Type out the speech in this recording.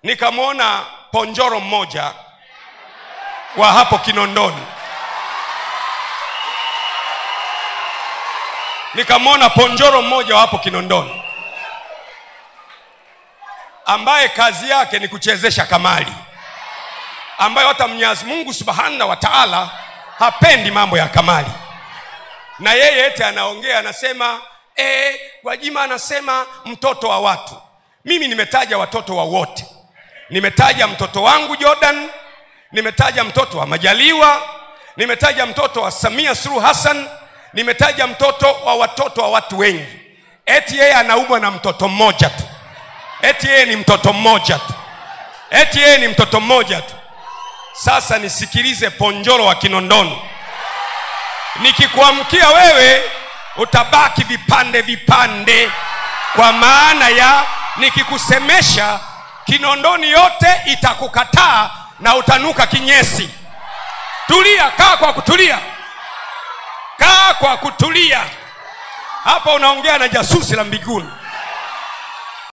nikamwona ponjoro mmoja wa hapo Kinondoni. Nikamwona ponjoro mmoja wa hapo Kinondoni ambaye kazi yake ni kuchezesha kamari, ambaye hata Mwenyezi Mungu Subhanahu wa Ta'ala hapendi mambo ya kamari. Na yeye eti anaongea anasema Gwajima anasema mtoto wa watu. Mimi nimetaja watoto wa wote. Nimetaja mtoto wangu Jordan, nimetaja mtoto wa Majaliwa, nimetaja mtoto wa Samia Suluhu Hassan, nimetaja mtoto wa watoto wa watu wengi. Eti yeye anaumwa na mtoto mmoja tu. Eti yeye ni mtoto mmoja tu. Eti yeye ni mtoto mmoja tu. Sasa nisikilize ponjoro wa Kinondoni. Nikikuamkia wewe utabaki vipande vipande, kwa maana ya nikikusemesha Kinondoni yote itakukataa na utanuka kinyesi. Tulia, kaa kwa kutulia. Kaa kwa kutulia. Hapa unaongea na jasusi la mbinguni.